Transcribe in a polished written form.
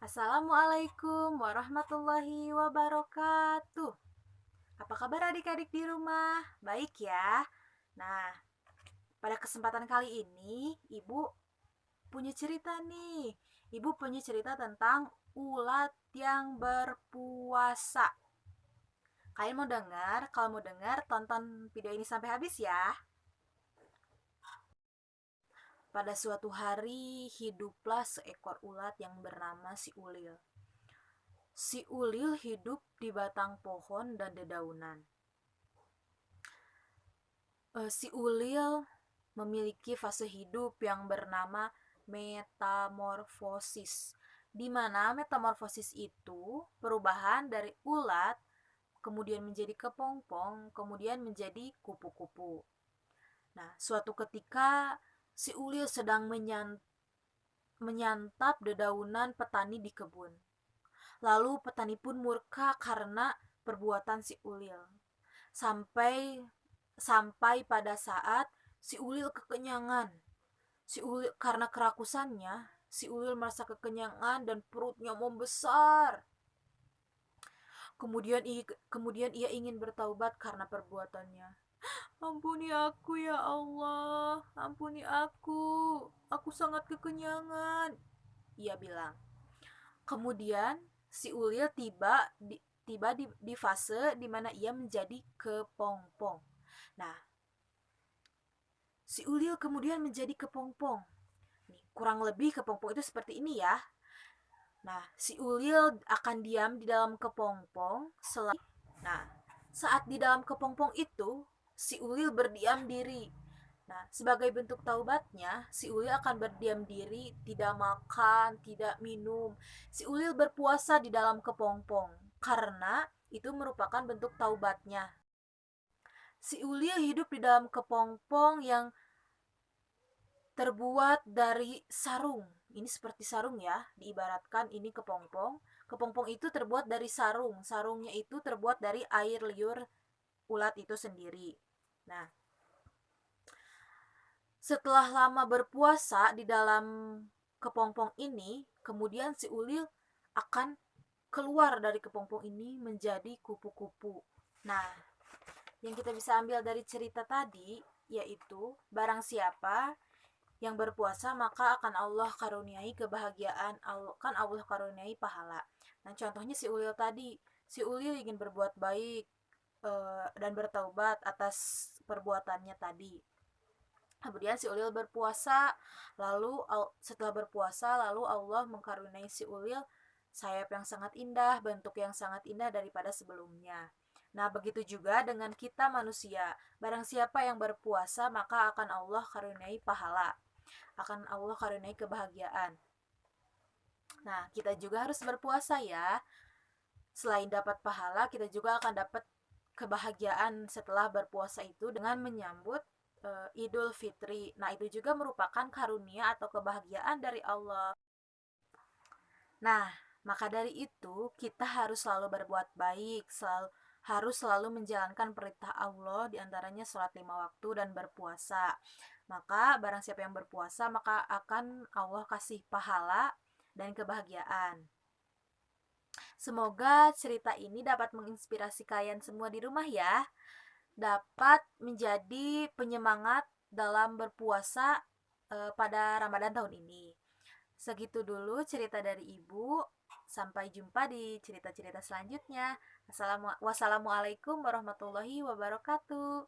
Assalamualaikum warahmatullahi wabarakatuh. Apa kabar adik-adik di rumah? Baik ya? Nah, pada kesempatan kali ini Ibu punya cerita nih. Ibu punya cerita tentang ulat yang berpuasa. Kalian mau dengar? Kalau mau dengar, tonton video ini sampai habis ya. Pada suatu hari, hiduplah seekor ulat yang bernama si Ulil. Si Ulil hidup di batang pohon dan dedaunan. Si Ulil memiliki fase hidup yang bernama metamorfosis, di mana metamorfosis itu perubahan dari ulat, kemudian menjadi kepompong, kemudian menjadi kupu-kupu. Nah, suatu ketika si Ulil sedang menyantap dedaunan petani di kebun. Lalu petani pun murka karena perbuatan si Ulil. Sampai sampai pada saat si Ulil kekenyangan. Si Ulil karena kerakusannya, si Ulil merasa kekenyangan dan perutnya membesar. Kemudian ia ingin bertaubat karena perbuatannya. Ampuni aku ya Allah, ampuni aku. Aku sangat kekenyangan, ia bilang. Kemudian si Ulil tiba di fase di mana ia menjadi kepompong. Nah, si Ulil kemudian menjadi kepompong. Nih, kurang lebih kepompong itu seperti ini ya. Nah, si Ulil akan diam di dalam kepompong. Nah, saat di dalam kepompong itu, si Ulil berdiam diri. Nah, sebagai bentuk taubatnya, si Ulil akan berdiam diri, tidak makan, tidak minum. Si Ulil berpuasa di dalam kepompong karena itu merupakan bentuk taubatnya. Si Ulil hidup di dalam kepompong yang terbuat dari sarung. Ini seperti sarung ya, diibaratkan ini kepompong. Kepompong itu terbuat dari sarung. Sarungnya itu terbuat dari air liur ulat itu sendiri. Nah, setelah lama berpuasa di dalam kepompong ini, kemudian si Ulil akan keluar dari kepompong ini menjadi kupu-kupu. Nah, yang kita bisa ambil dari cerita tadi yaitu barang siapa yang berpuasa maka akan Allah karuniai kebahagiaan, akan Allah karuniai pahala. Nah, contohnya si Ulil tadi, si Ulil ingin berbuat baik dan bertaubat atas perbuatannya tadi. Kemudian si Ulil berpuasa, lalu setelah berpuasa lalu Allah mengkaruniai si Ulil sayap yang sangat indah, bentuk yang sangat indah daripada sebelumnya. Nah, begitu juga dengan kita manusia. Barang siapa yang berpuasa, maka akan Allah karuniai pahala. Akan Allah karuniai kebahagiaan. Nah, kita juga harus berpuasa ya. Selain dapat pahala, kita juga akan dapat kebahagiaan setelah berpuasa itu dengan menyambut Idul Fitri. Nah, itu juga merupakan karunia atau kebahagiaan dari Allah. Nah, maka dari itu kita harus selalu berbuat baik, harus selalu menjalankan perintah Allah, diantaranya sholat 5 waktu dan berpuasa. Maka barang siapa yang berpuasa, maka akan Allah kasih pahala dan kebahagiaan. Semoga cerita ini dapat menginspirasi kalian semua di rumah ya, dapat menjadi penyemangat dalam berpuasa pada Ramadan tahun ini. Segitu dulu cerita dari Ibu. Sampai jumpa di cerita-cerita selanjutnya. Wassalamualaikum warahmatullahi wabarakatuh.